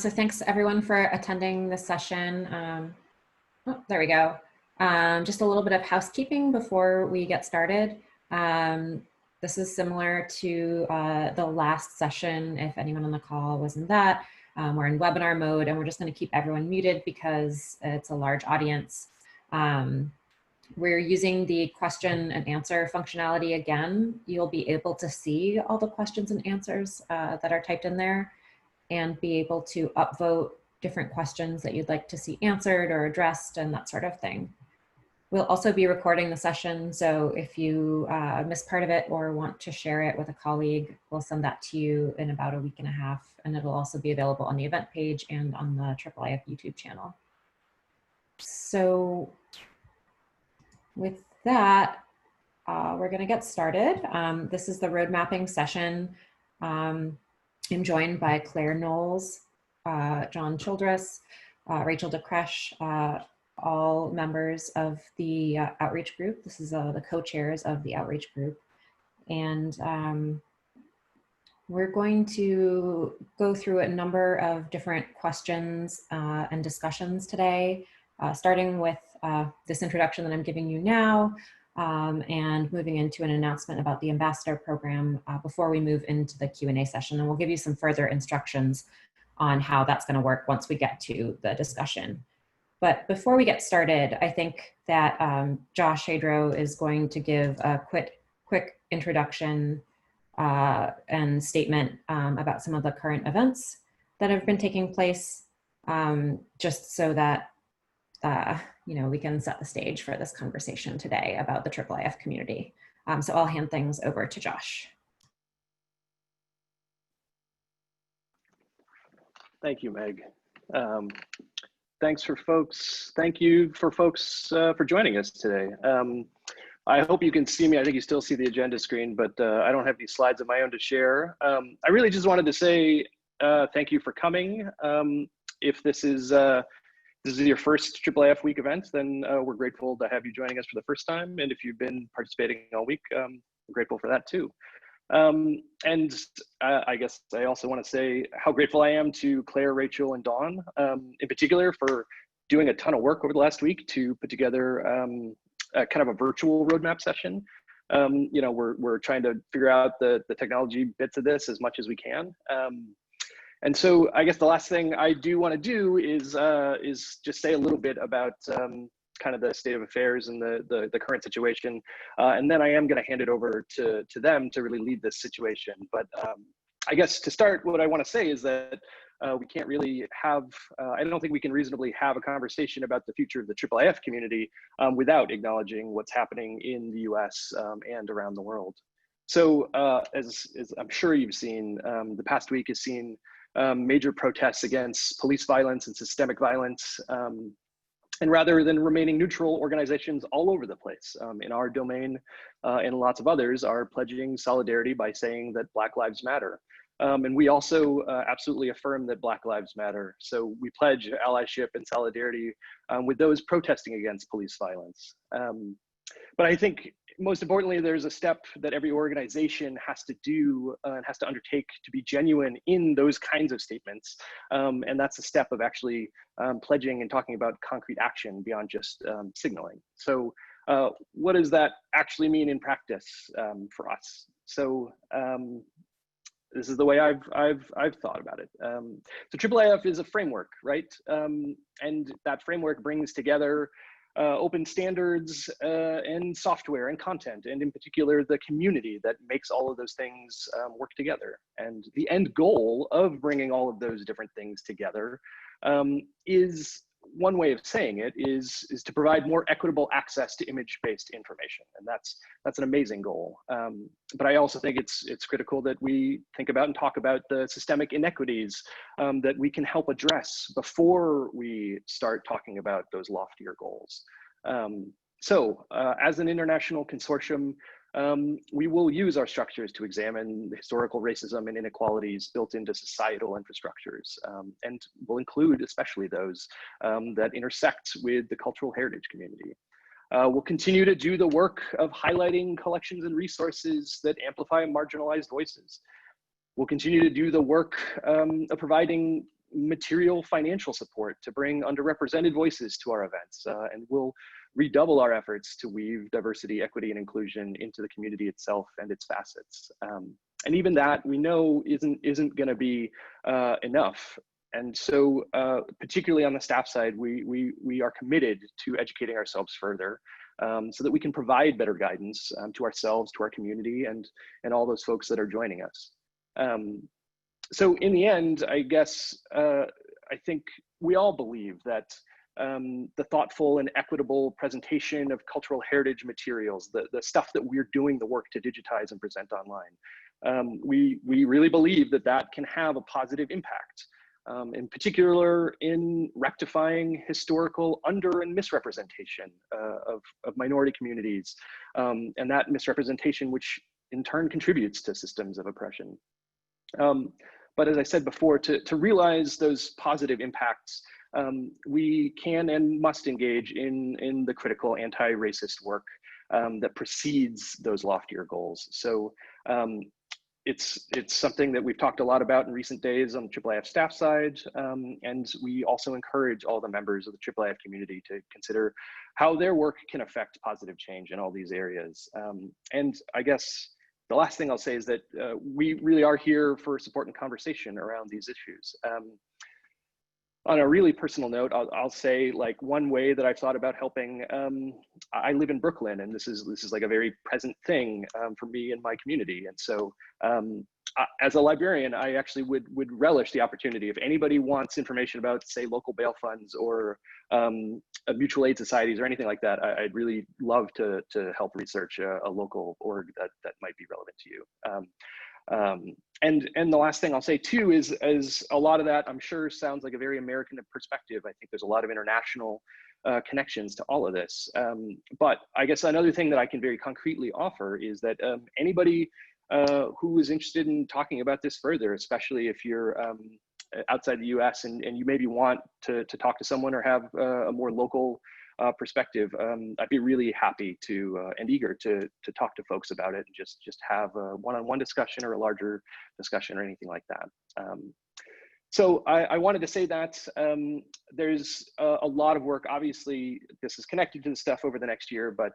So thanks everyone for attending this session. Oh, there we go. Just a little bit of housekeeping before we get started. This is similar to the last session. If anyone on the call was in that, we're in webinar mode and we're just going to keep everyone muted because it's a large audience. We're using the question and answer functionality again. You'll be able to see all the questions and answers that are typed in there and be able to upvote different questions that you'd like to see answered or addressed and that sort of thing. We'll also be recording the session, so if you miss part of it or want to share it with a colleague, we'll send that to you in about a week and a half, and it'll also be available on the event page and on the IIIF YouTube channel. So with that, we're going to get started. This is the road mapping session. I'm joined by Claire Knowles, John Childress, Rachel DeCresh, all members of the outreach group. This is the co-chairs of the outreach group. And we're going to go through a number of different questions and discussions today, starting with this introduction that I'm giving you now, and moving into an announcement about the ambassador program before we move into the Q&A session. And we'll give you some further instructions on how that's going to work once we get to the discussion. But before we get started, I think that Josh Hadro is going to give a quick introduction and statement about some of the current events that have been taking place, just so that we can set the stage for this conversation today about the IIIF community. So I'll hand things over to Josh. Thank you, Meg. Thank you for folks for joining us today. I hope you can see me. I think you still see the agenda screen, but I don't have any slides of my own to share. I really just wanted to say thank you for coming. If this is your first IIIF week event, then we're grateful to have you joining us for the first time. And if you've been participating all week, we're grateful for that too. And I guess I also want to say how grateful I am to Claire, Rachel, and Dawn in particular for doing a ton of work over the last week to put together a kind of a virtual roadmap session. We're trying to figure out the technology bits of this as much as we can. And so I guess the last thing I do want to do is just say a little bit about kind of the state of affairs and the current situation. And then I am going to hand it over to them to really lead this situation. But I guess to start, what I want to say is that we can't really have, I don't think we can reasonably have a conversation about the future of the IIIF community without acknowledging what's happening in the US and around the world. So as I'm sure you've seen, the past week has seen major protests against police violence and systemic violence. And rather than remaining neutral, organizations all over the place in our domain and lots of others are pledging solidarity by saying that Black Lives Matter. And we also absolutely affirm that Black Lives Matter. So we pledge allyship and solidarity with those protesting against police violence. But I think most importantly, there's a step that every organization has to do and has to undertake to be genuine in those kinds of statements. And that's the step of actually pledging and talking about concrete action beyond just signaling. So what does that actually mean in practice for us? So this is the way I've thought about it. So IIIF is a framework, right? And that framework brings together open standards and software and content, and in particular, the community that makes all of those things work together. And the end goal of bringing all of those different things together is, one way of saying it, is to provide more equitable access to image-based information. And that's an amazing goal. But I also think it's critical that we think about and talk about the systemic inequities that we can help address before we start talking about those loftier goals. So as an international consortium, we will use our structures to examine the historical racism and inequalities built into societal infrastructures, and will include especially those that intersect with the cultural heritage community. We'll continue to do the work of highlighting collections and resources that amplify marginalized voices. We'll continue to do the work of providing material financial support to bring underrepresented voices to our events. And we'll redouble our efforts to weave diversity, equity, and inclusion into the community itself and its facets. And even that we know isn't going to be enough. And so particularly on the staff side, we are committed to educating ourselves further so that we can provide better guidance to ourselves, to our community, and all those folks that are joining us. So in the end, I guess, I think we all believe that the thoughtful and equitable presentation of cultural heritage materials, the stuff that we're doing the work to digitize and present online, we really believe that that can have a positive impact, in particular in rectifying historical under and misrepresentation of minority communities, and that misrepresentation which in turn contributes to systems of oppression. But as I said before, to realize those positive impacts, we can and must engage in the critical anti-racist work that precedes those loftier goals. So it's something that we've talked a lot about in recent days on the IIIF staff side, and we also encourage all the members of the IIIF community to consider how their work can affect positive change in all these areas. And I guess the last thing I'll say is that we really are here for support and conversation around these issues. On a really personal note, I'll say, like, one way that I've thought about helping, I live in Brooklyn, and this is like a very present thing for me and my community. And so as a librarian, I actually would relish the opportunity if anybody wants information about, say, local bail funds or mutual aid societies or anything like that. I'd really love to help research a local org that might be relevant to you. And the last thing I'll say too is a lot of that, I'm sure, sounds like a very American perspective. I think there's a lot of international connections to all of this. But I guess another thing that I can very concretely offer is that anybody who is interested in talking about this further, especially if you're outside the US and you maybe want to talk to someone or have a more local perspective, I'd be really happy to and eager to talk to folks about it and just have a one-on-one discussion or a larger discussion or anything like that. So I wanted to say that there's a lot of work. Obviously, this is connected to the stuff over the next year, but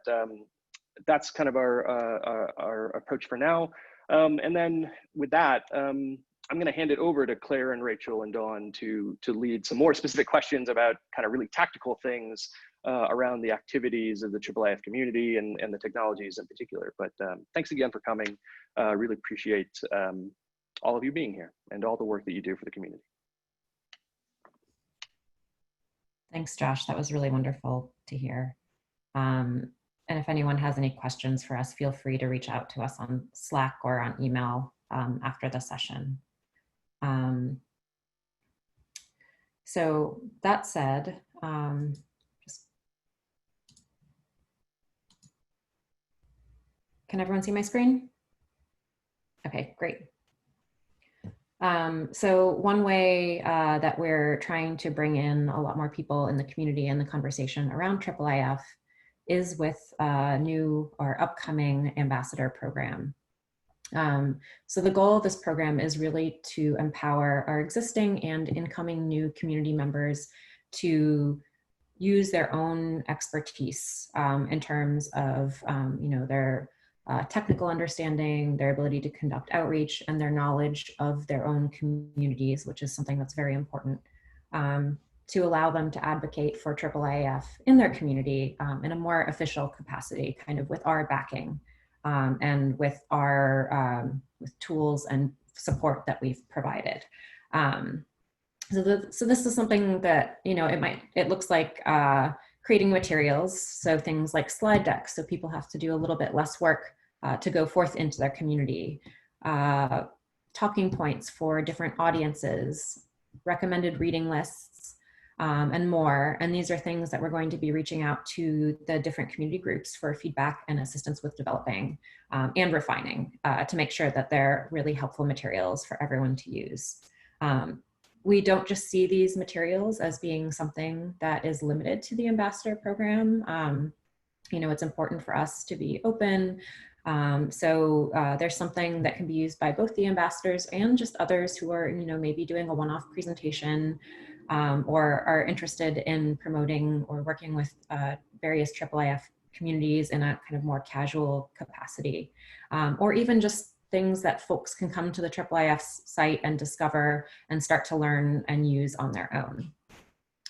that's kind of our approach for now. And then with that, I'm going to hand it over to Claire and Rachel and Dawn to lead some more specific questions about kind of really tactical things around the activities of the IIIF community and the technologies in particular. But thanks again for coming. Really appreciate all of you being here and all the work that you do for the community. Thanks, Josh. That was really wonderful to hear. And if anyone has any questions for us, feel free to reach out to us on Slack or on email after the session. So that said, can everyone see my screen? Okay, great. So one way that we're trying to bring in a lot more people in the community and the conversation around IIIF is with a new or upcoming ambassador program. So the goal of this program is really to empower our existing and incoming new community members to use their own expertise in terms of their technical understanding, their ability to conduct outreach, and their knowledge of their own communities, which is something that's very important, to allow them to advocate for IIIF in their community in a more official capacity, kind of with our backing and with our with tools and support that we've provided. So this is something that, it looks like creating materials. So things like slide decks. So people have to do a little bit less work to go forth into their community. Talking points for different audiences, recommended reading lists, and more. And these are things that we're going to be reaching out to the different community groups for feedback and assistance with developing and refining to make sure that they're really helpful materials for everyone to use. We don't just see these materials as being something that is limited to the ambassador program. It's important for us to be open There's something that can be used by both the ambassadors and just others who are, maybe doing a one-off presentation or are interested in promoting or working with various IIIF communities in a kind of more casual capacity, or even just things that folks can come to the IIIF site and discover and start to learn and use on their own.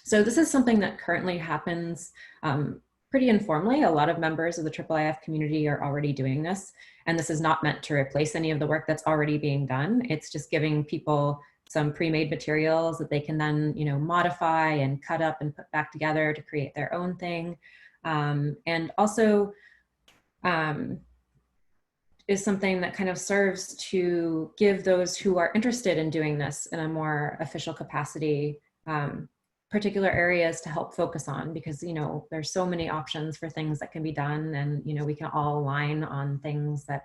So this is something that currently happens pretty informally. A lot of members of the IIIF community are already doing this, and this is not meant to replace any of the work that's already being done. It's just giving people some pre-made materials that they can then, modify and cut up and put back together to create their own thing. And also is something that kind of serves to give those who are interested in doing this in a more official capacity particular areas to help focus on, because there's so many options for things that can be done, and we can all align on things that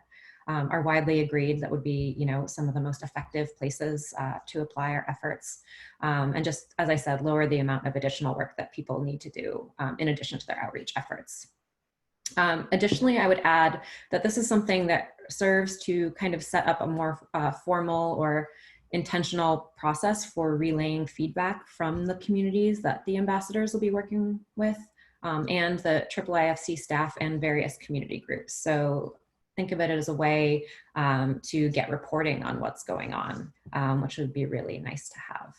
are widely agreed that would be some of the most effective places to apply our efforts, and just, as I said, lower the amount of additional work that people need to do in addition to their outreach efforts. Additionally, I would add that this is something that serves to kind of set up a more formal or intentional process for relaying feedback from the communities that the ambassadors will be working with, and the IIIFC staff and various community groups. So think of it as a way to get reporting on what's going on, which would be really nice to have.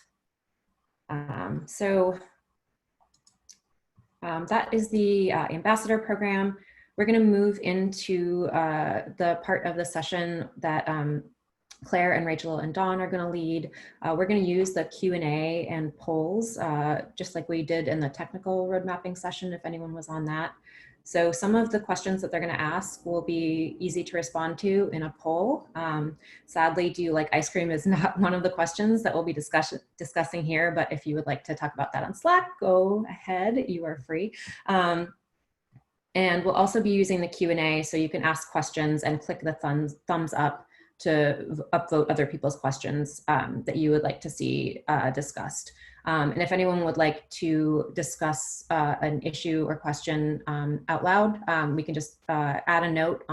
That is the ambassador program. We're going to move into the part of the session that Claire and Rachel and Dawn are going to lead. We're going to use the Q&A and polls, just like we did in the technical road mapping session, if anyone was on that. So some of the questions that they're going to ask will be easy to respond to in a poll. Sadly, do you like ice cream is not one of the questions that we'll be discussing here, but if you would like to talk about that on Slack, go ahead, you are free. And we'll also be using the Q&A, so you can ask questions and click the thumbs up to upvote other people's questions that you would like to see discussed. And if anyone would like to discuss an issue or question out loud, we can just add a note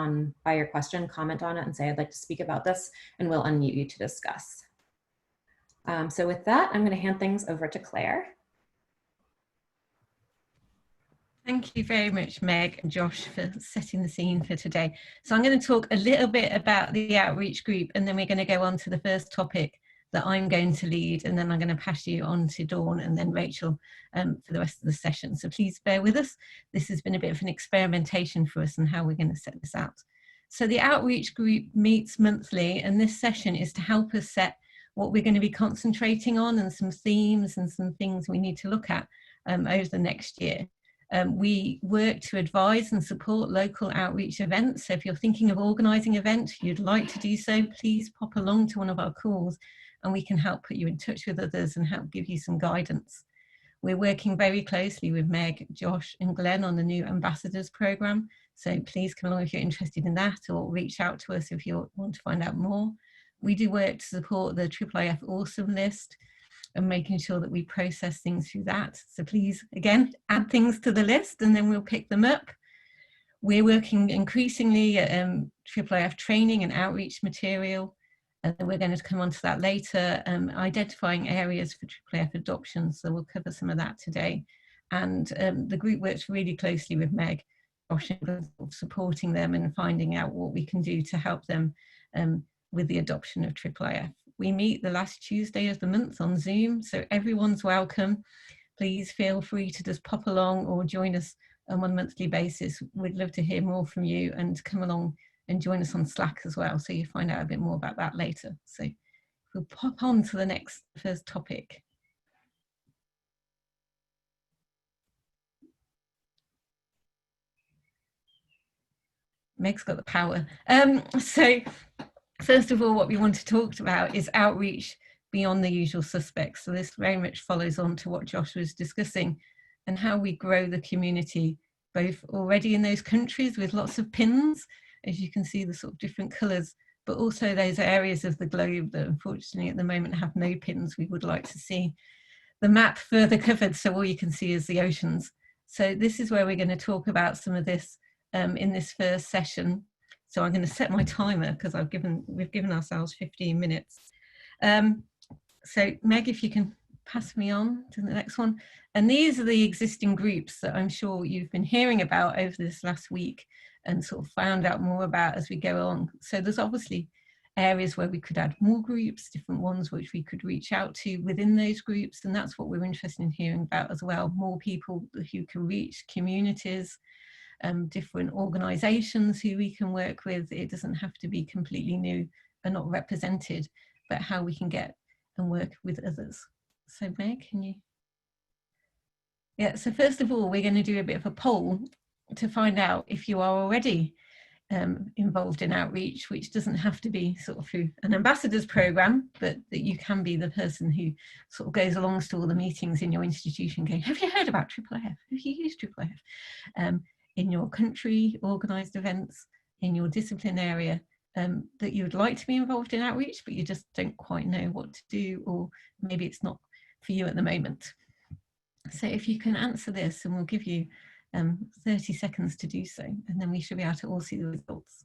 by your question, comment on it, and say, I'd like to speak about this, and we'll unmute you to discuss. So with that, I'm going to hand things over to Claire. Thank you very much, Meg and Josh, for setting the scene for today. So I'm going to talk a little bit about the outreach group, and then we're going to go on to the first topic that I'm going to lead, and then I'm going to pass you on to Dawn and then Rachel for the rest of the session. So please bear with us. This has been a bit of an experimentation for us on how we're going to set this out. So the outreach group meets monthly, and this session is to help us set what we're going to be concentrating on and some themes and some things we need to look at over the next year. We work to advise and support local outreach events. So if you're thinking of organising events, you'd like to do so, please pop along to one of our calls and we can help put you in touch with others and help give you some guidance. We're working very closely with Meg, Josh and Glenn on the new Ambassadors programme. So please come along if you're interested in that, or reach out to us if you want to find out more. We do work to support the IIIF Awesome list and making sure that we process things through that. So please, again, add things to the list and then we'll pick them up. We're working increasingly at IIIF training and outreach material. And we're going to come on to that later, identifying areas for IIIF adoption. So we'll cover some of that today. And the group works really closely with Meg, Josh, supporting them and finding out what we can do to help them with the adoption of IIIF. We meet the last Tuesday of the month on Zoom, so everyone's welcome. Please feel free to just pop along or join us on a monthly basis. We'd love to hear more from you, and come along and join us on Slack as well, so you find out a bit more about that later. So we'll pop on to the first topic. Meg's got the power. So first of all, what we want to talk about is outreach beyond the usual suspects. So this very much follows on to what Josh was discussing, and how we grow the community, both already in those countries with lots of pins, as you can see the sort of different colours, but also those areas of the globe that unfortunately at the moment have no pins. We would like to see the map further covered, so all you can see is the oceans. So this is where we're going to talk about some of this in this first session. So I'm going to set my timer because we've given ourselves 15 minutes. So Meg, if you can pass me on to the next one. And these are the existing groups that I'm sure you've been hearing about over this last week and sort of found out more about as we go on. So there's obviously areas where we could add more groups, different ones which we could reach out to within those groups. And that's what we're interested in hearing about as well. More people who can reach, communities, different organizations who we can work with. It doesn't have to be completely new and not represented, but how we can get and work with others. So Meg, can you? Yeah, so first of all, we're going to do a bit of a poll to find out if you are already involved in outreach, which doesn't have to be sort of through an ambassadors program, but that you can be the person who sort of goes along to all the meetings in your institution going, have you heard about IIIF? Have you used IIIF? In your country, organised events, in your discipline area, that you would like to be involved in outreach, but you just don't quite know what to do, or maybe it's not for you at the moment. So if you can answer this, and we'll give you 30 seconds to do so, and then we should be able to all see the results.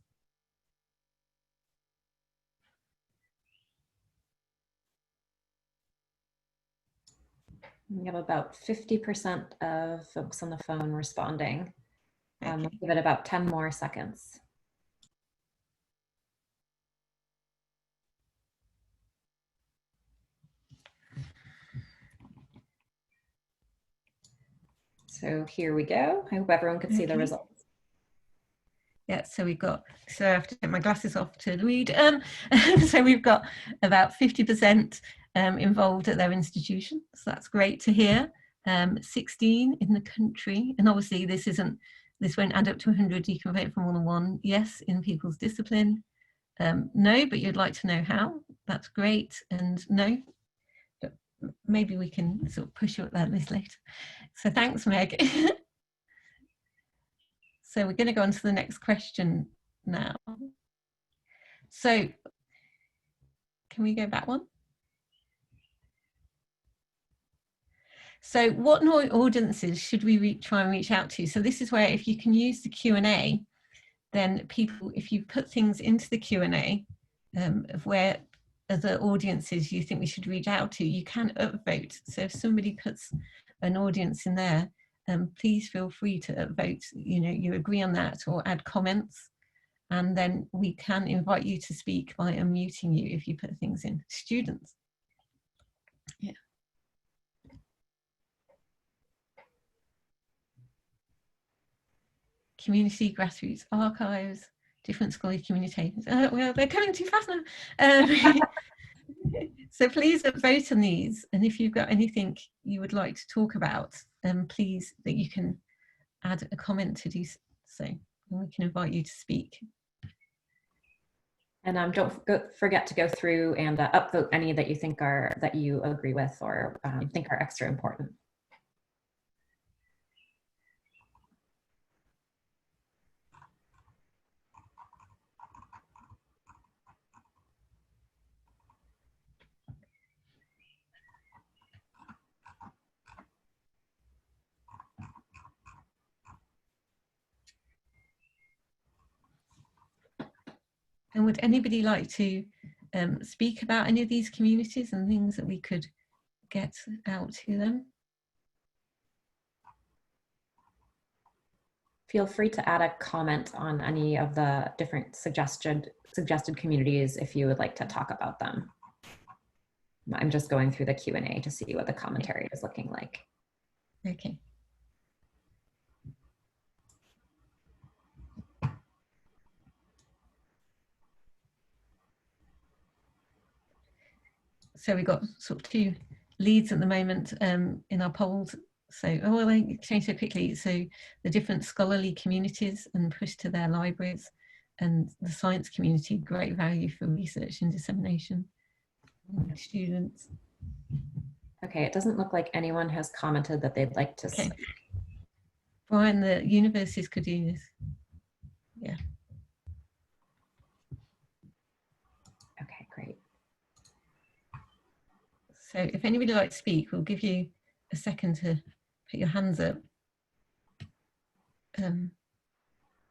We have about 50% of folks on the phone responding. Okay. We'll give it about 10 more seconds. So here we go. I hope everyone could see the results. Yeah, so we've got, so I have to take my glasses off to read. So we've got about 50% involved at their institution. So that's great to hear. 16 in the country. And obviously this won't add up to 100. You can vote for more than one. Yes, in people's discipline. No, but you'd like to know how. That's great. And no, but maybe we can sort of push you at that list later. So thanks, Meg. So we're going to go on to the next question now. So can we go back one? So what audiences should we try and reach out to? So this is where if you can use the Q&A, then people, if you put things into the Q&A of where other audiences you think we should reach out to, you can upvote. So if somebody puts an audience in there, please feel free to upvote, you know, you agree on that, or add comments, and then we can invite you to speak by unmuting you if you put things in. Students. Yeah. Community, grassroots, archives, different scholarly communications. Well, they're coming too fast now. So please vote on these, and if you've got anything you would like to talk about, please that you can add a comment to do so, and we can invite you to speak. And don't forget to go through and upvote any that you think that you agree with or think are extra important. And would anybody like to speak about any of these communities and things that we could get out to them? Feel free to add a comment on any of the different suggested communities if you would like to talk about them. I'm just going through the Q&A to see what the commentary is looking like. Okay. So we've got sort of 2 leads at the moment in our polls. So, oh, well, I changed so quickly. So the different scholarly communities and push to their libraries, and the science community, great value for research and dissemination. Students. Okay, it doesn't look like anyone has commented that they'd like to speak. Brian, the universities could do this. Yeah. Okay, great. So if anybody would like to speak, we'll give you a second to put your hands up. And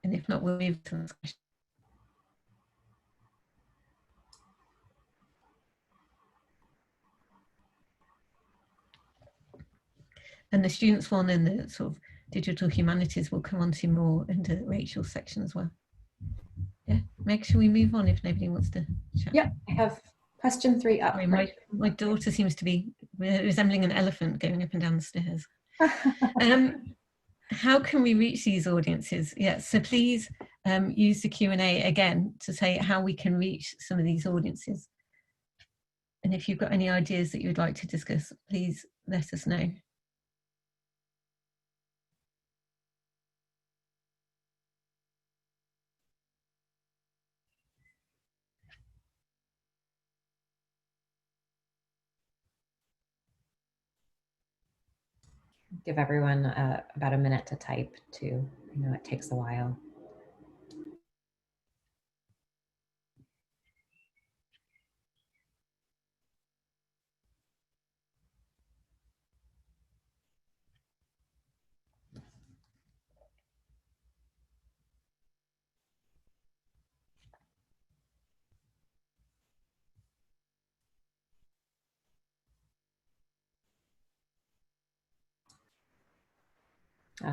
if not, we'll move to the next question. And the students one and the sort of digital humanities will come on to more into Rachel's section as well. Yeah, Meg, shall we move on if nobody wants to chat? Yeah, I have question 3 up. Sorry, my daughter seems to be resembling an elephant going up and down the stairs. How can we reach these audiences? Yeah, so please use the Q&A again to say how we can reach some of these audiences. And if you've got any ideas that you'd like to discuss, please let us know. Give everyone about a minute to type too. I know it takes a while.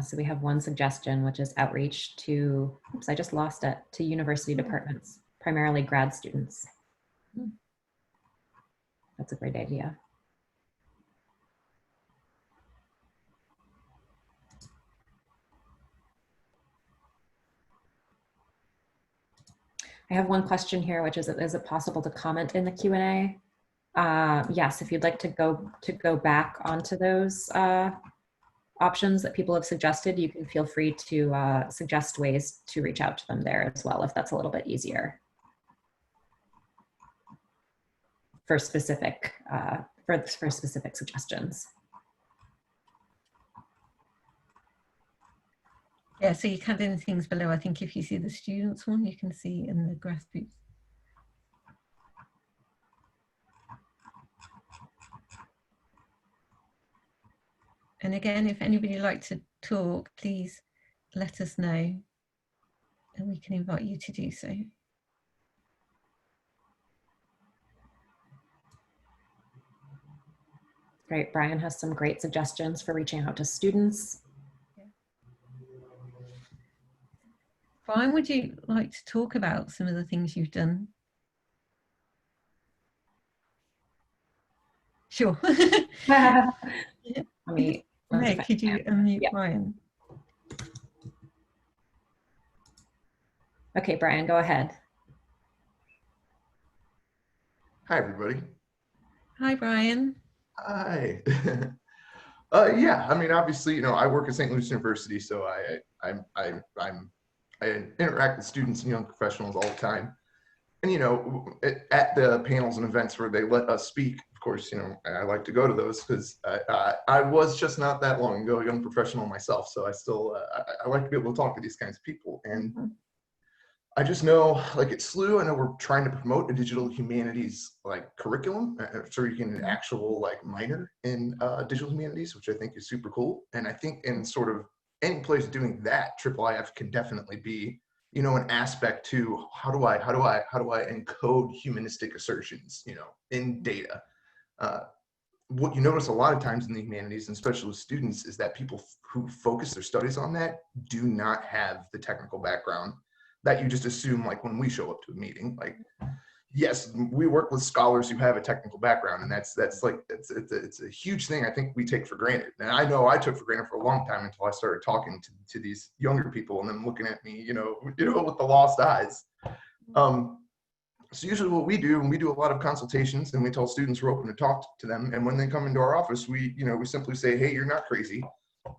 So we have one suggestion, which is outreach to, oops, I just lost it, to university departments, primarily grad students. That's a great idea. I have one question here, which is it possible to comment in the Q&A? Yes, if you'd like to go back onto those options that people have suggested, you can feel free to suggest ways to reach out to them there as well, if that's a little bit easier for specific for specific suggestions. Yeah, so you can do things below. I think if you see the students one, you can see in the grassroots. And again, if anybody would like to talk, please let us know and we can invite you to do so. Great, Brian has some great suggestions for reaching out to students. Brian, would you like to talk about some of the things you've done? Sure. Meg, could you unmute Brian? Okay, Brian, go ahead. Hi, everybody. Hi, Brian. Hi. Yeah, I mean, obviously, you know, I work at St. Louis University, so I interact with students and young professionals all the time. And, you know, at the panels and events where they let us speak, of course, you know, I like to go to those because I was just not that long ago a young professional myself. So I still, I like to be able to talk to these kinds of people. And I just know, like at SLU, I know we're trying to promote a digital humanities like curriculum, so you can an actual like minor in digital humanities, which I think is super cool. And I think in sort of any place doing that, IIIF can definitely be, you know, an aspect to how do I encode humanistic assertions, you know, in data. What you notice a lot of times in the humanities, and especially with students, is that people who focus their studies on that do not have the technical background that you just assume, like when we show up to a meeting. Like, yes, we work with scholars who have a technical background, and that's like it's a huge thing I think we take for granted. And I know I took for granted for a long time until I started talking to these younger people and them looking at me, you know, with the lost eyes. So usually what we do, and we do a lot of consultations, and we tell students we're open to talk to them. And when they come into our office, we simply say, hey, you're not crazy.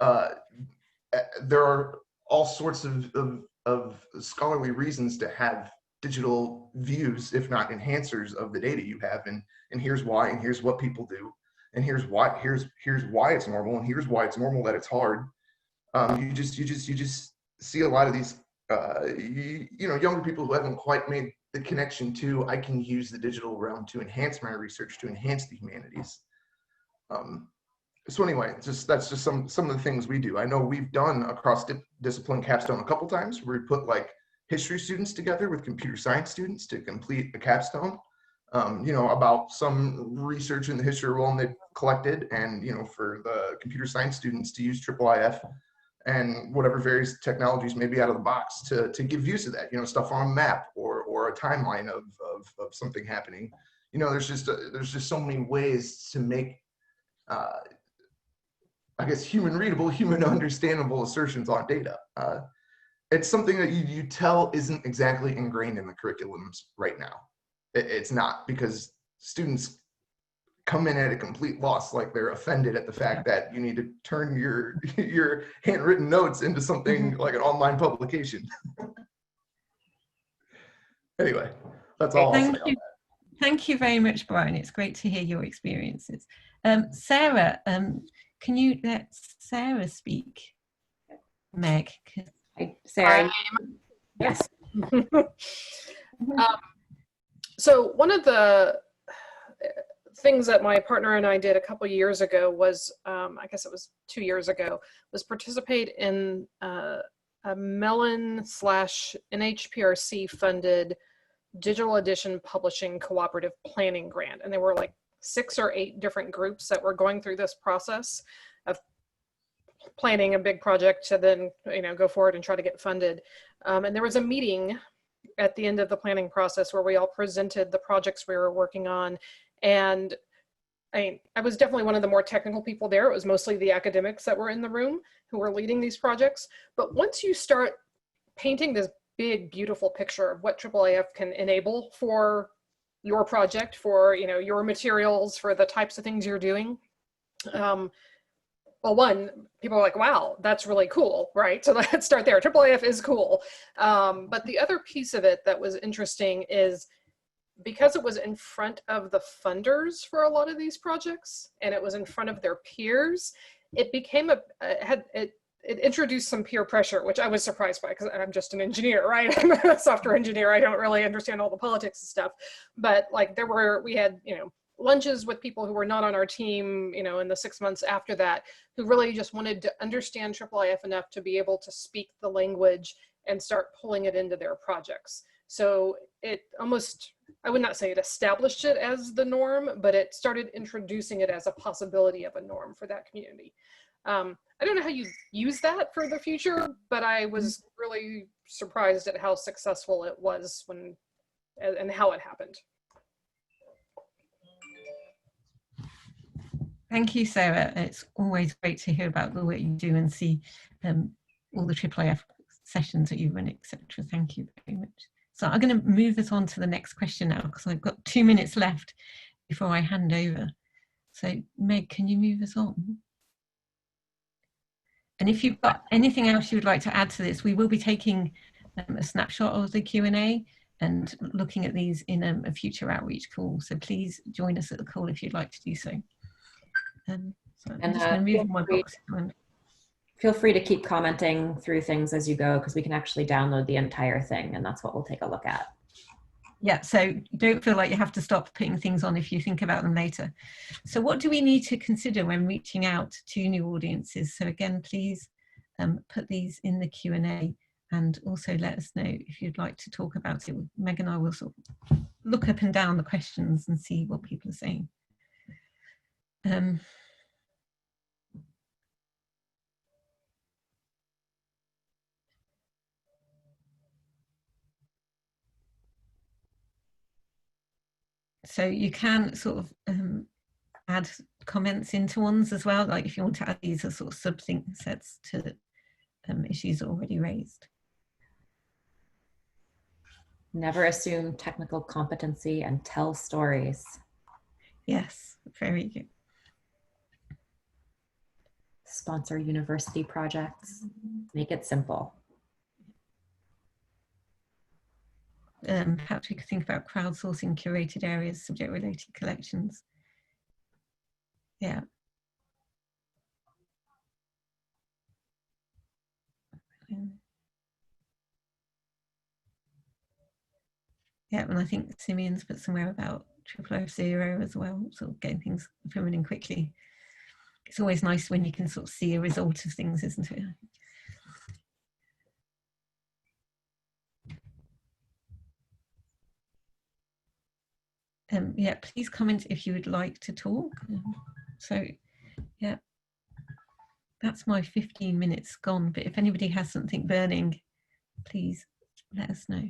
There are all sorts of scholarly reasons to have digital views, if not enhancers of the data you have, and here's why, and here's what people do, and here's why it's normal, and here's why it's normal that it's hard. You just see a lot of these younger people who haven't quite made the connection to, I can use the digital realm to enhance my research, to enhance the humanities. So anyway, that's just some of the things we do. I know we've done a cross-discipline capstone a couple times where we put like history students together with computer science students to complete a capstone. you know, about some research in the history of realm they've collected, and, you know, for the computer science students to use IIIF and whatever various technologies may be out of the box to give use of that, you know, stuff on a map or a timeline of something happening. You know, there's just so many ways to make, I guess, human readable, human understandable assertions on data. It's something that you tell isn't exactly ingrained in the curriculums right now. It's not, because students come in at a complete loss, like they're offended at the fact that you need to turn your handwritten notes into something like an online publication. Anyway, that's all I'll say on that. Thank you very much, Brian. It's great to hear your experiences. Sarah, can you let Sarah speak? Meg. Hi, Sarah. Yes. So one of the things that my partner and I did a couple years ago was, I guess it was 2 years ago, was participate in a Mellon/NHPRC funded digital edition publishing cooperative planning grant. And there were like 6 or 8 different groups that were going through this process of planning a big project to then, you know, go forward and try to get funded. And there was a meeting at the end of the planning process where we all presented the projects we were working on. And I was definitely one of the more technical people there. It was mostly the academics that were in the room who were leading these projects. But once you start painting this big, beautiful picture of what IIIF can enable for your project, for, you know, your materials, for the types of things you're doing, well, one, people are like, wow, that's really cool, right? So let's start there. IIIF is cool. But the other piece of it that was interesting is, because it was in front of the funders for a lot of these projects, and it was in front of their peers, it became it introduced some peer pressure, which I was surprised by, because I'm just an engineer, right? I'm a software engineer. I don't really understand all the politics and stuff. But like we had, you know, lunches with people who were not on our team, you know, in the 6 months after that, who really just wanted to understand IIIF enough to be able to speak the language and start pulling it into their projects. So it almost, I would not say it established it as the norm, but it started introducing it as a possibility of a norm for that community. I don't know how you use that for the future, but I was really surprised at how successful it was and how it happened. Thank you, Sarah. It's always great to hear about the work you do and see all the IIIF sessions that you run, etc. Thank you very much. So I'm going to move us on to the next question now, because I've got 2 minutes left before I hand over. So Meg, can you move us on? And if you've got anything else you would like to add to this, we will be taking a snapshot of the Q&A and looking at these in a future outreach call. So please join us at the call if you'd like to do so. So I'm just going to move my box. Feel free to keep commenting through things as you go, because we can actually download the entire thing, and that's what we'll take a look at. Yeah, so don't feel like you have to stop putting things on if you think about them later. So what do we need to consider when reaching out to new audiences? So again, please put these in the Q&A, and also let us know if you'd like to talk about it. Meg and I will sort of look up and down the questions and see what people are saying. So you can sort of add comments into ones as well, like if you want to add these as sort of sub-thing sets to issues already raised. Never assume technical competency and tell stories. Yes, very good. Sponsor university projects. Make it simple. Perhaps we could think about crowdsourcing curated areas, subject-related collections. Yeah. Yeah, and I think Simeon's put somewhere about IIIF 0 as well, sort of getting things up and running quickly. It's always nice when you can sort of see a result of things, isn't it? yeah, please comment if you would like to talk. So yeah, that's my 15 minutes gone, but if anybody has something burning, please let us know.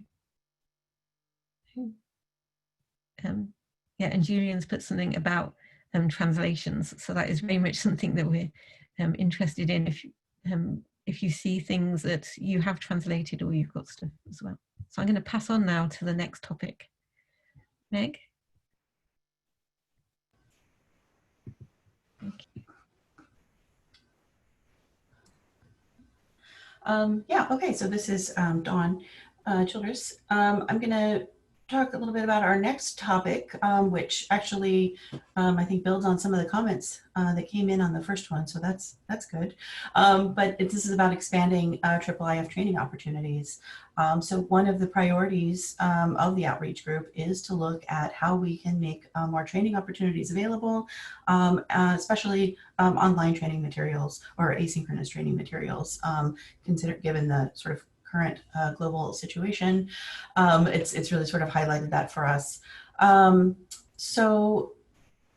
Yeah, and Julian's put something about translations, so that is very much something that we're interested in. If you see things that you have translated or you've got stuff as well. So I'm going to pass on now to the next topic. Meg? Thank you. Yeah, okay, so this is Dawn Childress. I'm going to talk a little bit about our next topic, which actually I think builds on some of the comments that came in on the first one, so that's good. But this is about expanding IIIF training opportunities. So one of the priorities of the outreach group is to look at how we can make more training opportunities available, especially online training materials or asynchronous training materials, given the sort of current global situation. It's really sort of highlighted that for us. So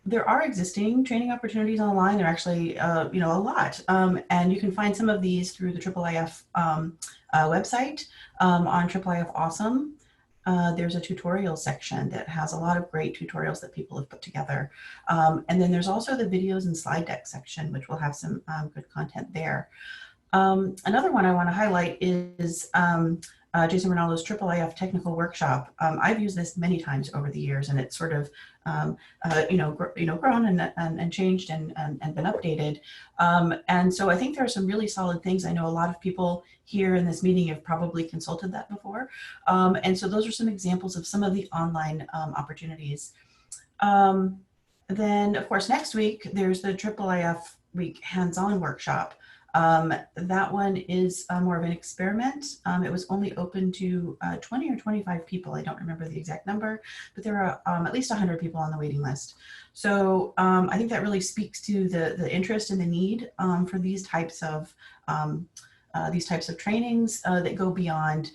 there are existing training opportunities online. They're actually, a lot. And you can find some of these through the IIIF website on IIIF Awesome. There's a tutorial section that has a lot of great tutorials that people have put together. And then there's also the videos and slide deck section, which will have some good content there. Another one I want to highlight is Jason Ronaldo's IIIF technical workshop. I've used this many times over the years, and it's sort of grown and changed and been updated. And so I think there are some really solid things. I know a lot of people here in this meeting have probably consulted that before. And so those are some examples of some of the online opportunities. Then, of course, next week, there's the IIIF Week hands-on workshop. That one is more of an experiment. It was only open to 20 or 25 people. I don't remember the exact number, but there are at least 100 people on the waiting list. So I think that really speaks to the interest and the need for these types of trainings that go beyond,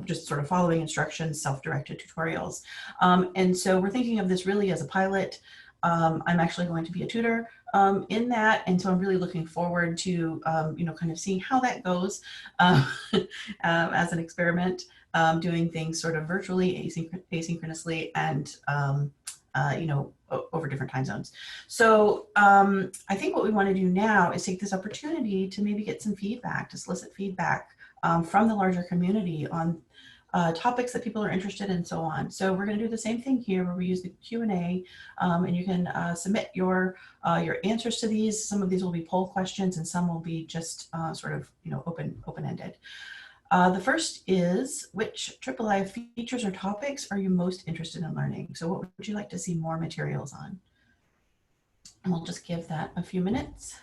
just sort of following instructions, self-directed tutorials. And so we're thinking of this really as a pilot. I'm actually going to be a tutor in that, and so I'm really looking forward to kind of seeing how that goes as an experiment, doing things sort of virtually, asynchronously, and over different time zones. So I think what we want to do now is take this opportunity to maybe get some feedback, to solicit feedback from the larger community on topics that people are interested in, and so on. So we're going to do the same thing here, where we use the Q&A, and you can submit your answers to these. Some of these will be poll questions, and some will be just open-ended. The first is, which IIIF features or topics are you most interested in learning? So what would you like to see more materials on? And we'll just give that a few minutes.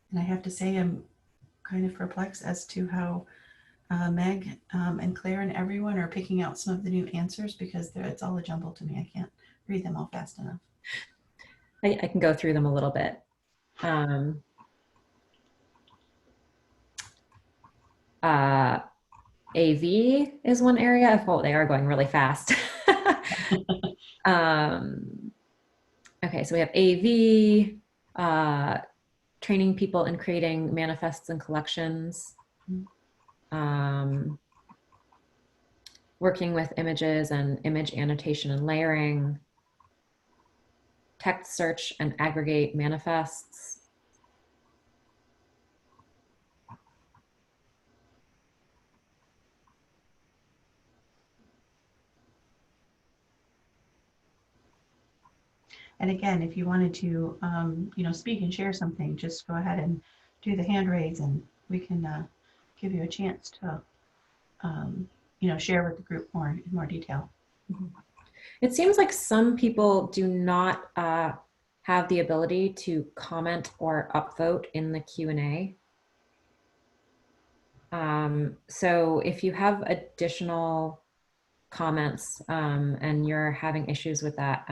And I have to say, I'm kind of perplexed as to how Meg and Claire and everyone are picking out some of the new answers, because it's all a jumble to me. I can't read them all fast enough. I can go through them a little bit. AV is one area. Oh, they are going really fast. Okay, so we have AV, training people in creating manifests and collections, working with images and image annotation and layering, text search and aggregate manifests, and again, if you wanted to, speak and share something, just go ahead and do the hand raise, and we can give you a chance to, share with the group in more detail. It seems like some people do not have the ability to comment or upvote in the Q&A. So if you have additional comments and you're having issues with that,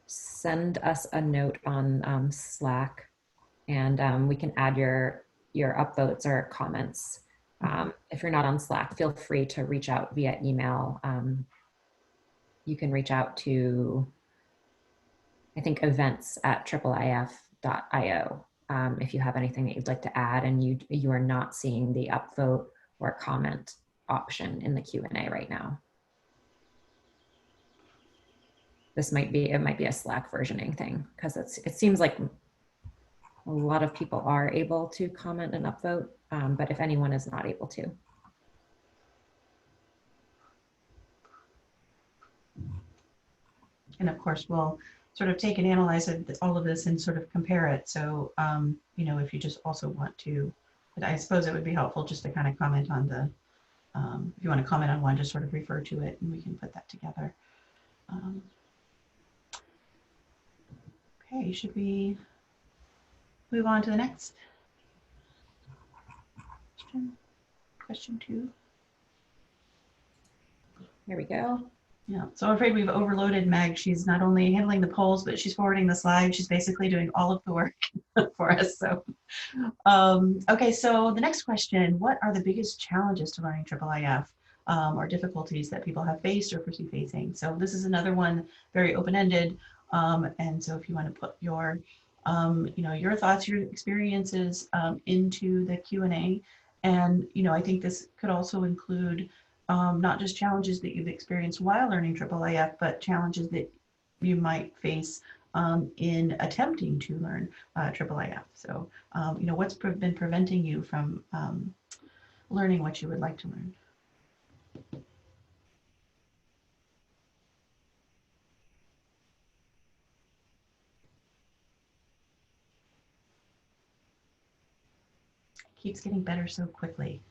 send us a note on Slack, and we can add your upvotes or comments. If you're not on Slack, feel free to reach out via email. You can reach out to, I think, events@iiif.io if you have anything that you'd like to add and you are not seeing the upvote or comment option in the Q&A right now. It might be a Slack versioning thing, because it seems like a lot of people are able to comment and upvote, but if anyone is not able to. And of course, we'll sort of take and analyze all of this and sort of compare it. So, you know, if you just also want to, but I suppose it would be helpful just to kind of comment on the, if you want to comment on one, just sort of refer to it and we can put that together. Okay, should we move on to the next question? Question 2. Here we go. Yeah, so I'm afraid we've overloaded Meg. She's not only handling the polls, but she's forwarding the slides. She's basically doing all of the work for us. So, okay, so the next question, what are the biggest challenges to learning IIIF or difficulties that people have faced or foresee facing? So this is another one, very open-ended. And so if you want to put your, you know, your thoughts, your experiences into the Q&A. And, you know, I think this could also include not just challenges that you've experienced while learning IIIF, but challenges that you might face in attempting to learn IIIF. So, you know, what's been preventing you from learning what you would like to learn? It keeps getting better so quickly.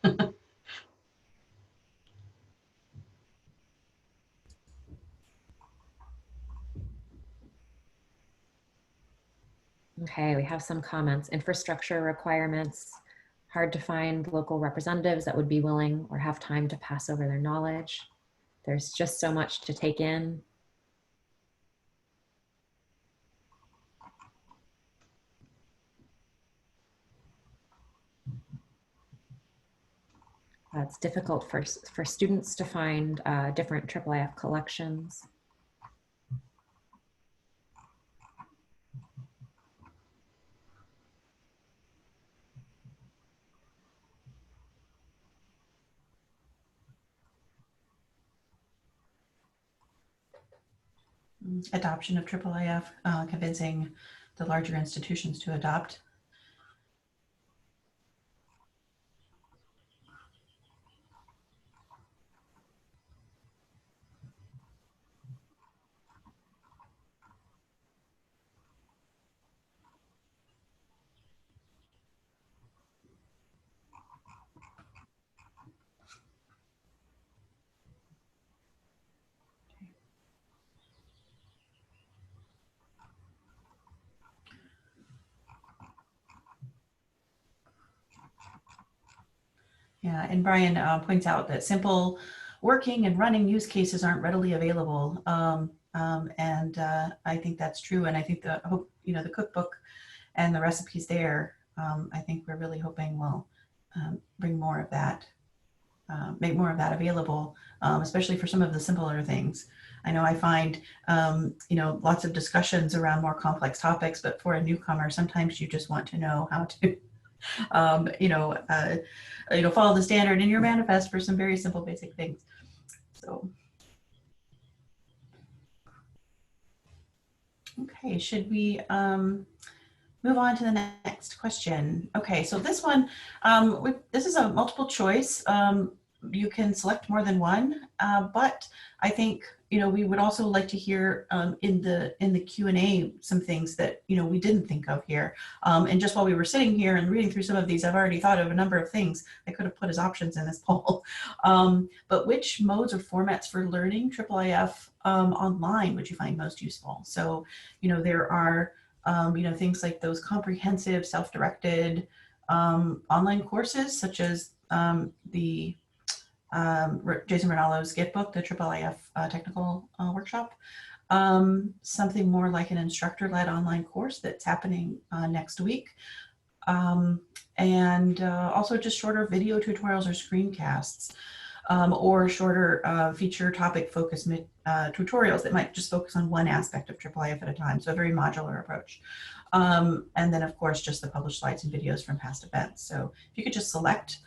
Okay, we have some comments. Infrastructure requirements, hard to find local representatives that would be willing or have time to pass over their knowledge. There's just so much to take in. It's difficult for students to find different IIIF collections. Adoption of IIIF, convincing the larger institutions to adopt. Yeah, and Brian points out that simple working and running use cases aren't readily available. I think that's true. And I think you know, the cookbook and the recipes there, I think we're really hoping will bring more of that, make more of that available, especially for some of the simpler things. I know I find, you know, lots of discussions around more complex topics, but for a newcomer, sometimes you just want to know how to you know, follow the standard in your manifest for some very simple, basic things. So, okay, should we move on to the next question? Okay, so this one, this is a multiple choice. You can select more than one, but I think, you know, we would also like to hear in the Q&A some things that, you know, we didn't think of here. And just while we were sitting here and reading through some of these, I've already thought of a number of things I could have put as options in this poll. But which modes or formats for learning IIIF online would you find most useful? So, you know, there are, you know, things like those comprehensive self-directed online courses, such as the Jason Rinaldo's Git book, the IIIF technical workshop. something more like an instructor-led online course that's happening next week. And also just shorter video tutorials or screencasts, or shorter feature topic focused tutorials that might just focus on one aspect of IIIF at a time. So a very modular approach. And then of course, just the published slides and videos from past events. So if you could just select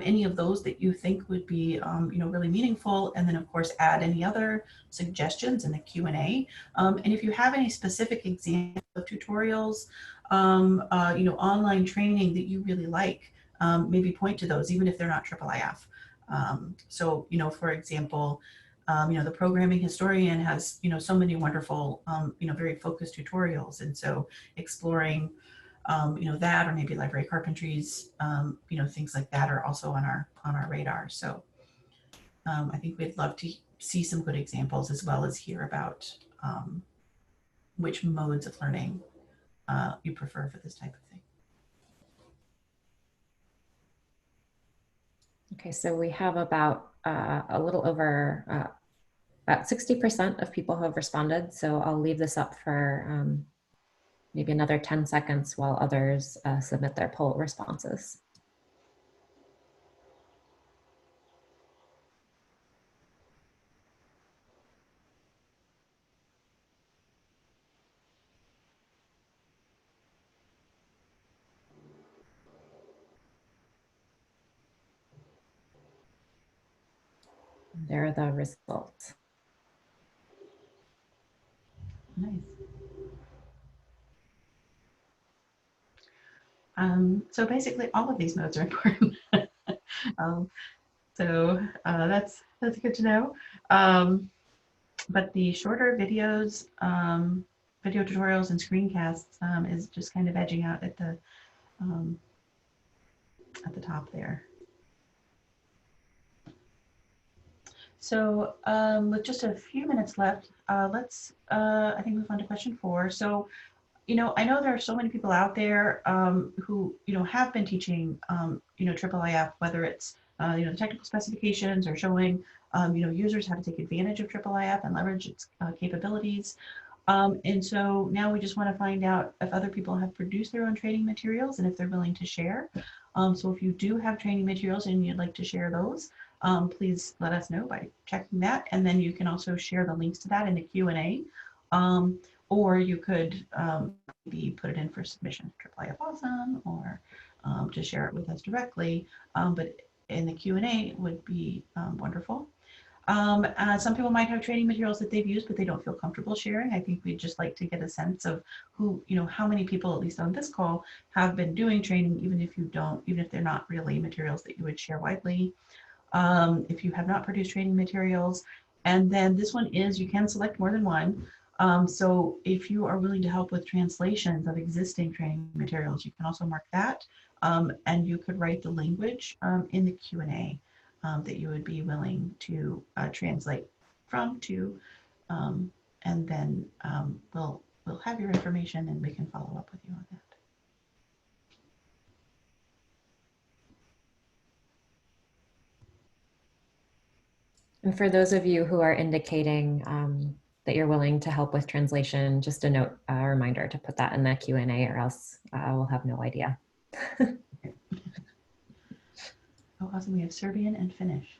any of those that you think would be really meaningful, and then of course add any other suggestions in the Q&A. And if you have any specific examples of tutorials, online training that you really like, maybe point to those, even if they're not IIIF. So, for example, the programming historian has, so many wonderful, very focused tutorials. And so exploring, that, or maybe library carpentries, things like that are also on our radar. So I think we'd love to see some good examples, as well as hear about which modes of learning you prefer for this type of thing. Okay, so we have about a little over about 60% of people who have responded. So I'll leave this up for maybe another 10 seconds while others submit their poll responses. There are the results. Nice. So basically all of these modes are important. That's good to know. But the shorter videos, video tutorials and screencasts is just kind of edging out at the top there. So with just a few minutes left, let's I think move on to question 4. So I know there are so many people out there who, have been teaching, IIIF, whether it's, the technical specifications or showing, users how to take advantage of IIIF and leverage its capabilities. And so now we just want to find out if other people have produced their own training materials and if they're willing to share. So if you do have training materials and you'd like to share those, please let us know by checking that. And then you can also share the links to that in the Q&A. Or you could maybe put it in for submission to IIIF Awesome, or to share it with us directly. But in the Q&A would be wonderful. Some people might have training materials that they've used, but they don't feel comfortable sharing. I think we'd just like to get a sense of who, how many people, at least on this call, have been doing training, even if they're not really materials that you would share widely. If you have not produced training materials. And then this one is, you can select more than one. So if you are willing to help with translations of existing training materials, you can also mark that. And you could write the language in the Q&A that you would be willing to translate from to, and then we'll have your information and we can follow up with you on that. And for those of you who are indicating that you're willing to help with translation, just a reminder to put that in the Q&A, or else we'll have no idea. Oh, awesome. We have Serbian and Finnish.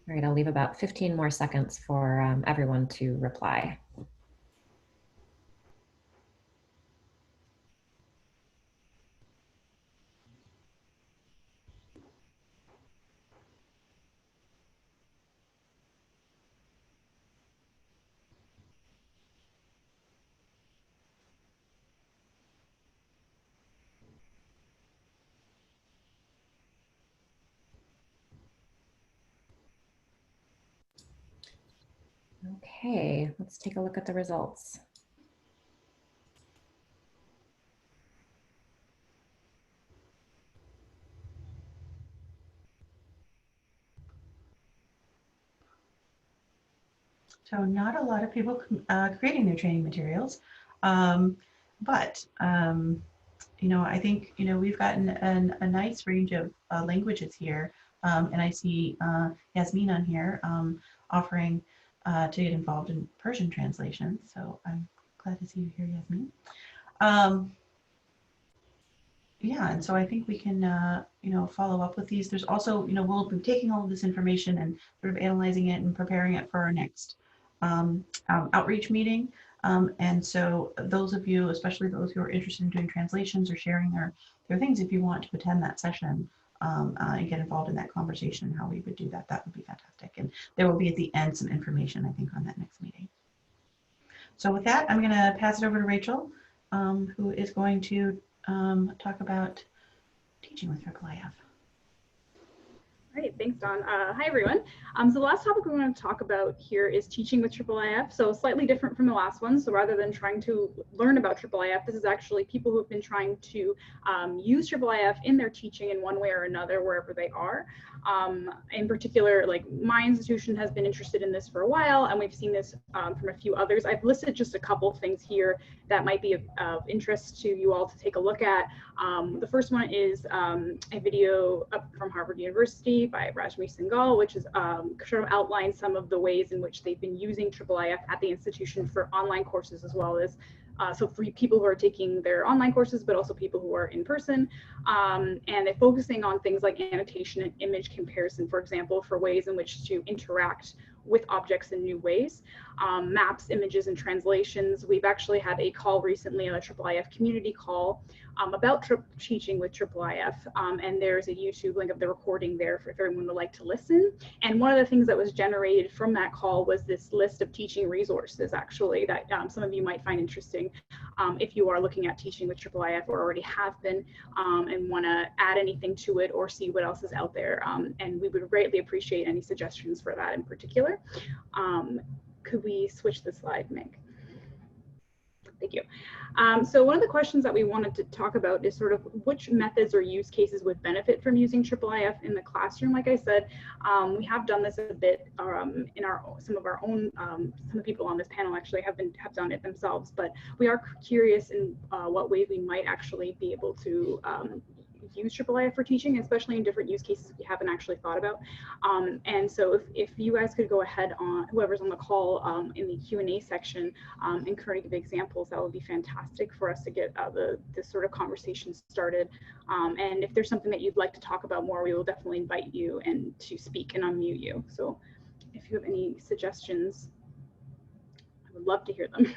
All right, I'll leave about 15 more seconds for everyone to reply. Okay, let's take a look at the results. So not a lot of people creating their training materials, but you know, I think, you know, we've gotten a nice range of languages here. And I see Yasmin on here offering to get involved in Persian translation. So I'm glad to see you here, Yasmin. Yeah, and so I think we can, you know, follow up with these. There's also, you know, we'll be taking all of this information and sort of analyzing it and preparing it for our next outreach meeting. And so those of you, especially those who are interested in doing translations or sharing their things, if you want to attend that session and get involved in that conversation, how we would do that, that would be fantastic. And there will be at the end some information, I think, on that next meeting. So with that, I'm going to pass it over to Rachel, who is going to talk about teaching with IIIF. Great, thanks, Dawn. Hi, everyone. So the last topic we want to talk about here is teaching with IIIF. So slightly different from the last one. So rather than trying to learn about IIIF, this is actually people who have been trying to use IIIF in their teaching in one way or another, wherever they are. In particular, like my institution has been interested in this for a while, and we've seen this from a few others. I've listed just a couple of things here that might be of interest to you all to take a look at. The first one is a video up from Harvard University by Rajmi Singhal, which is sort of outlines some of the ways in which they've been using IIIF at the institution for online courses, as well as so for people who are taking their online courses, but also people who are in person. And they're focusing on things like annotation and image comparison, for example, for ways in which to interact with objects in new ways. Maps, images, and translations. We've actually had a call recently, a IIIF community call about teaching with IIIF, and there's a YouTube link of the recording there for if everyone would like to listen. And one of the things that was generated from that call was this list of teaching resources, actually, that some of you might find interesting if you are looking at teaching with IIIF or already have been and want to add anything to it or see what else is out there. And we would greatly appreciate any suggestions for that in particular. Could we switch the slide, Meg? Thank you. So one of the questions that we wanted to talk about is sort of which methods or use cases would benefit from using IIIF in the classroom. Like I said, we have done this a bit in some of our own, some of the people on this panel actually have done it themselves, but we are curious in what ways we might actually be able to use IIIF for teaching, especially in different use cases we haven't actually thought about. And so if you guys could go ahead on, whoever's on the call in the Q&A section and currently give examples, that would be fantastic for us to get this sort of conversation started. And if there's something that you'd like to talk about more, we will definitely invite you and to speak and unmute you. So if you have any suggestions, I would love to hear them.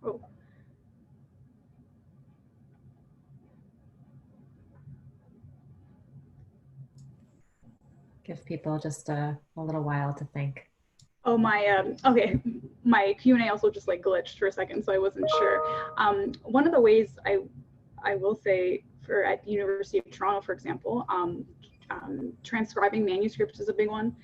Oh. Give people just a little while to think. Oh, okay, my Q&A also just like glitched for a second, so I wasn't sure. One of the ways I will say at the University of Toronto, for example, transcribing manuscripts is a big one.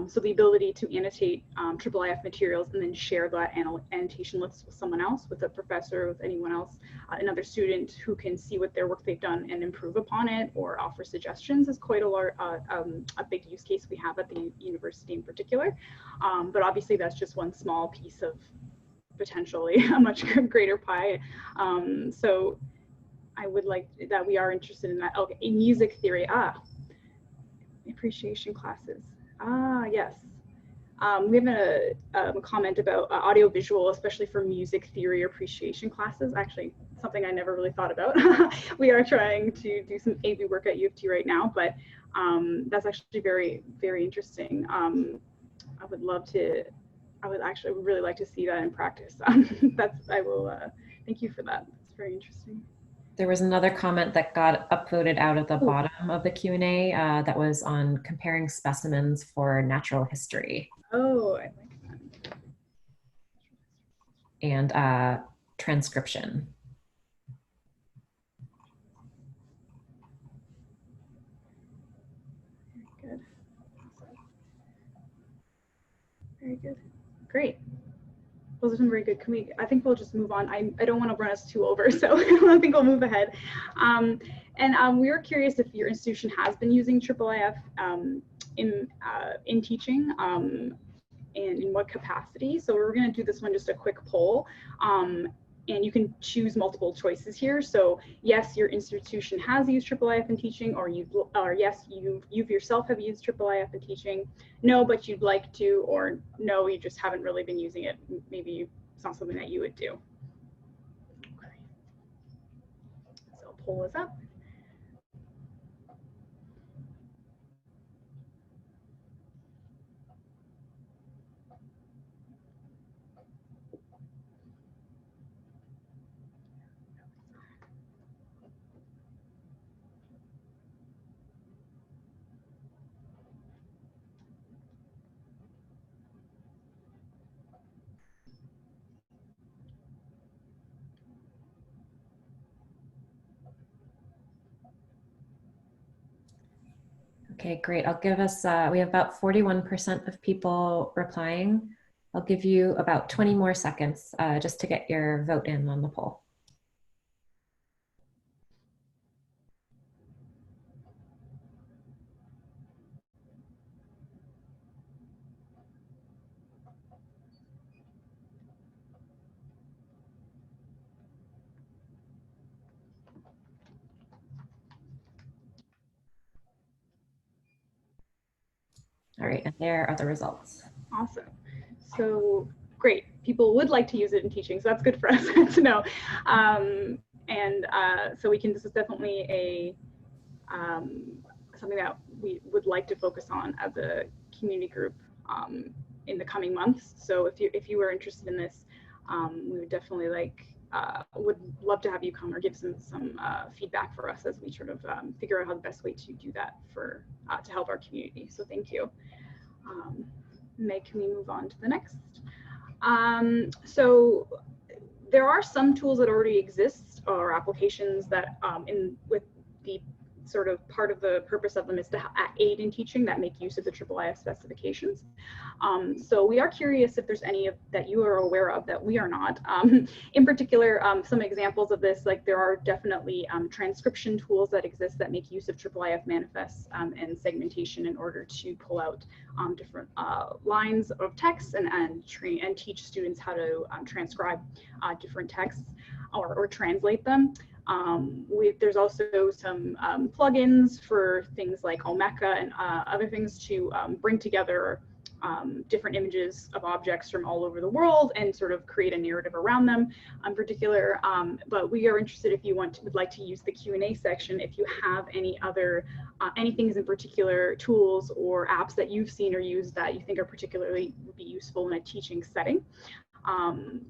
So the ability to annotate IIIF materials and then share that annotation list with someone else, with a professor, with anyone else, another student who can see what their work they've done and improve upon it or offer suggestions is quite a big use case we have at the university in particular. But obviously that's just one small piece of potentially a much greater pie. So I would like that we are interested in that. Okay, in music theory, appreciation classes. Yes. We have a comment about audiovisual, especially for music theory appreciation classes. Actually, something I never really thought about. We are trying to do some AV work at U of T right now, but that's actually very, very interesting. I would really like to see that in practice. Thank you for that. It's very interesting. There was another comment that got upvoted out at the bottom of the Q&A that was on comparing specimens for natural history. Oh, I like that. And transcription. Very good. Awesome. Very good. Great. Those are some very good. I think we'll just move on. I don't want to run us too over, so I think we'll move ahead. We were curious if your institution has been using IIIF in teaching, and in what capacity. So we're going to do this one just a quick poll. And you can choose multiple choices here. So yes, your institution has used IIIF in teaching, or yes, you yourself have used IIIF in teaching. No, but you'd like to, or no, you just haven't really been using it. Maybe it's not something that you would do. Okay. So poll is up. Okay, great. I'll give us, we have about 41% of people replying. I'll give you about 20 more seconds just to get your vote in on the poll. All right, and there are the results. Awesome. So great. People would like to use it in teaching, so that's good for us to know. So this is definitely a something that we would like to focus on as a community group in the coming months. So if you were interested in this, we would definitely would love to have you come or give some feedback for us as we sort of figure out how the best way to do that to help our community. So thank you. Meg, can we move on to the next? So there are some tools that already exist, or applications that with the sort of part of the purpose of them is to aid in teaching that make use of the IIIF specifications. So we are curious if there's any that you are aware of that we are not. In particular, some examples of this, like there are definitely transcription tools that exist that make use of IIIF manifests and segmentation in order to pull out different lines of text and teach students how to transcribe different texts or translate them. There's also some plugins for things like Omeka and other things to bring together different images of objects from all over the world and sort of create a narrative around them in particular. But we are interested, if you would like to use the Q&A section, if you have any other any things in particular, tools or apps that you've seen or used that you think are particularly would be useful in a teaching setting,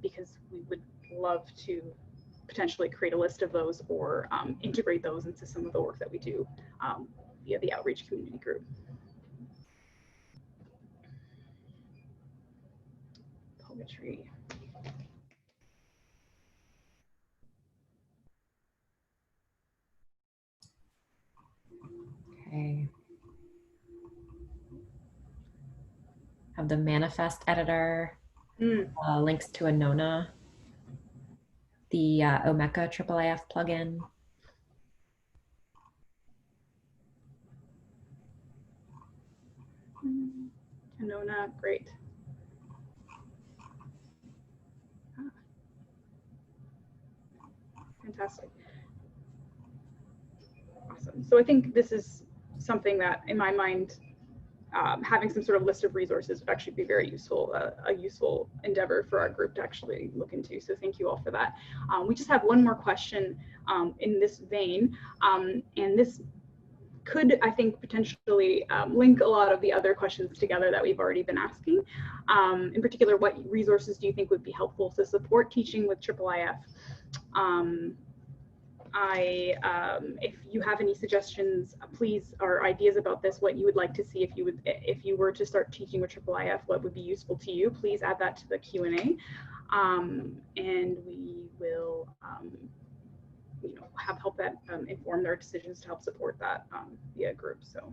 because we would love to potentially create a list of those or integrate those into some of the work that we do via the outreach community group. Poetry. Okay. Have the manifest editor, links to Anona, the Omeka IIIF plugin. Anona, great. Fantastic. Awesome. So I think this is something that, in my mind, having some sort of list of resources would actually be very useful, a useful endeavor for our group to actually look into. So thank you all for that. We just have one more question in this vein, and this could, I think, potentially link a lot of the other questions together that we've already been asking. In particular, what resources do you think would be helpful to support teaching with IIIF? If you have any suggestions, please, or ideas about this, what you would like to see if you were to start teaching with IIIF, what would be useful to you, please add that to the Q&A, and we will help that inform their decisions to help support that via group. So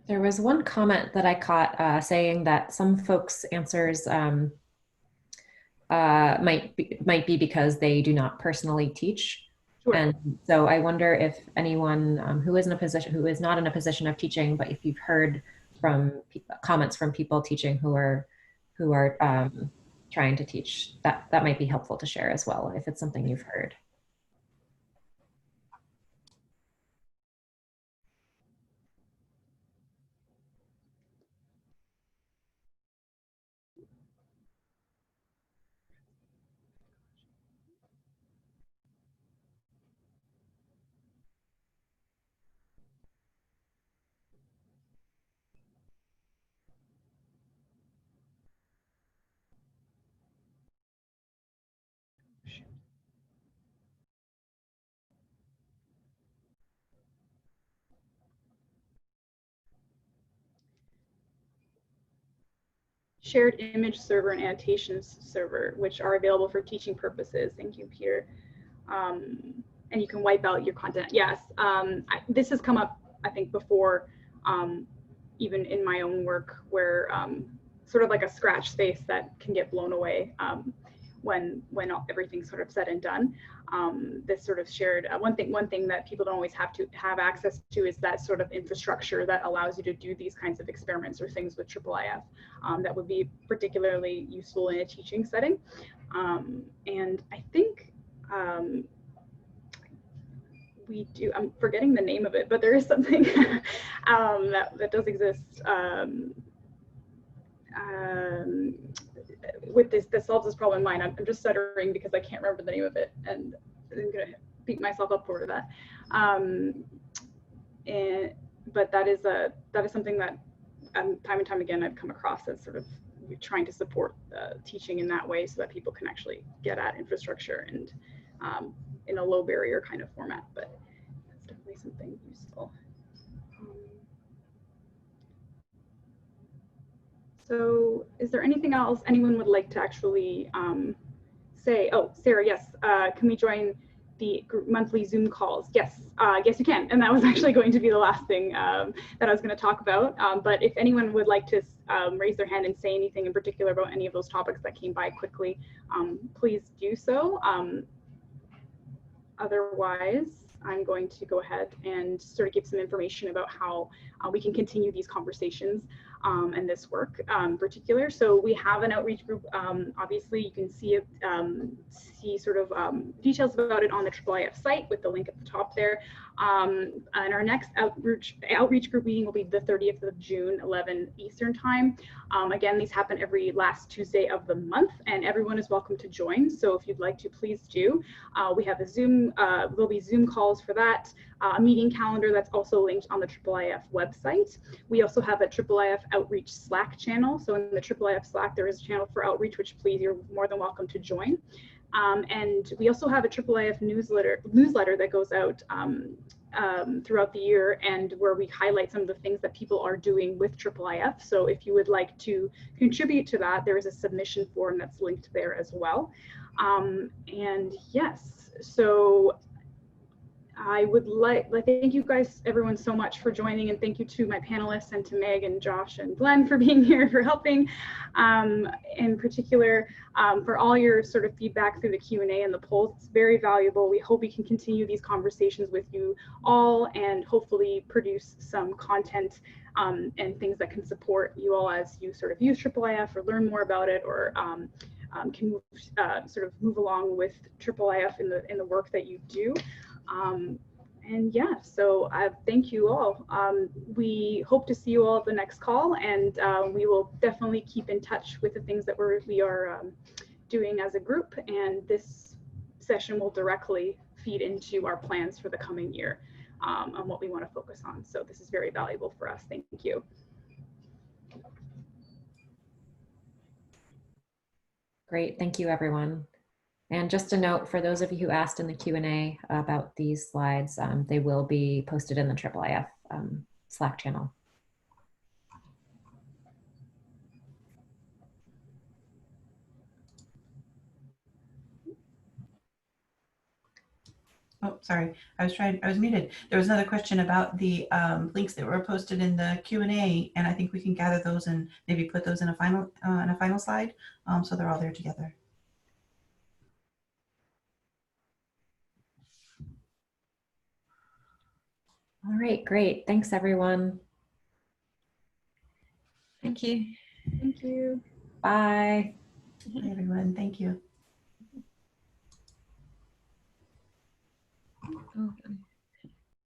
There was one comment that I caught saying that some folks' answers might be because they do not personally teach. Sure. And so I wonder if anyone who is not in a position of teaching, but if you've heard from comments from people teaching who are trying to teach, that might be helpful to share as well, if it's something you've heard. Shared image server and annotations server, which are available for teaching purposes. Thank you, Peter. And you can wipe out your content. Yes, this has come up, I think, before, even in my own work, where sort of like a scratch space that can get blown away when everything's sort of said and done. This sort of shared one thing that people don't always have access to is that sort of infrastructure that allows you to do these kinds of experiments or things with IIIF that would be particularly useful in a teaching setting. And I think we do, I'm forgetting the name of it, but there is something that does exist with this that solves this problem in mind. I'm just stuttering because I can't remember the name of it, and I'm gonna beat myself up for that. But that is something that time and time again I've come across as sort of trying to support teaching in that way so that people can actually get at infrastructure and in a low barrier kind of format, but that's definitely something useful. So is there anything else anyone would like to actually say? Oh, Sarah, yes. Can we join the monthly Zoom calls? Yes, yes you can. And that was actually going to be the last thing that I was going to talk about. But if anyone would like to raise their hand and say anything in particular about any of those topics that came by quickly, please do so. Otherwise, I'm going to go ahead and sort of give some information about how we can continue these conversations and this work in particular. So we have an outreach group. Obviously, you can see it, see sort of details about it on the IIIF site with the link at the top there. And our next outreach group meeting will be the 30th of June, 11 Eastern time. Again, these happen every last Tuesday of the month, and everyone is welcome to join. So if you'd like to, please do. We have a Zoom, there'll be Zoom calls for that, a meeting calendar that's also linked on the IIIF website. We also have a IIIF Outreach Slack channel. So in the IIIF Slack, there is a channel for outreach, which please, you're more than welcome to join. And we also have a IIIF newsletter that goes out throughout the year, and where we highlight some of the things that people are doing with IIIF. So if you would like to contribute to that, there is a submission form that's linked there as well. And yes, so I would like thank you guys, everyone, so much for joining, and thank you to my panelists and to Meg and Josh and Glenn for being here, for helping, in particular, for all your sort of feedback through the Q&A and the polls. It's very valuable. We hope we can continue these conversations with you all and hopefully produce some content and things that can support you all as you sort of use IIIF or learn more about it, or can move, sort of move along with IIIF in the work that you do. And yeah, so thank you all. We hope to see you all at the next call, and we will definitely keep in touch with the things that we are doing as a group, and this session will directly feed into our plans for the coming year on what we want to focus on. So this is very valuable for us. Thank you. Great, thank you, everyone. And just a note for those of you who asked in the Q&A about these slides, they will be posted in the IIIF Slack channel. Oh, sorry. I was muted. There was another question about the links that were posted in the Q&A, and I think we can gather those and maybe put those in a final slide, so they're all there together. All right, great. Thanks, everyone. Thank you. Thank you. Bye. Hi, everyone. Thank you. Oh,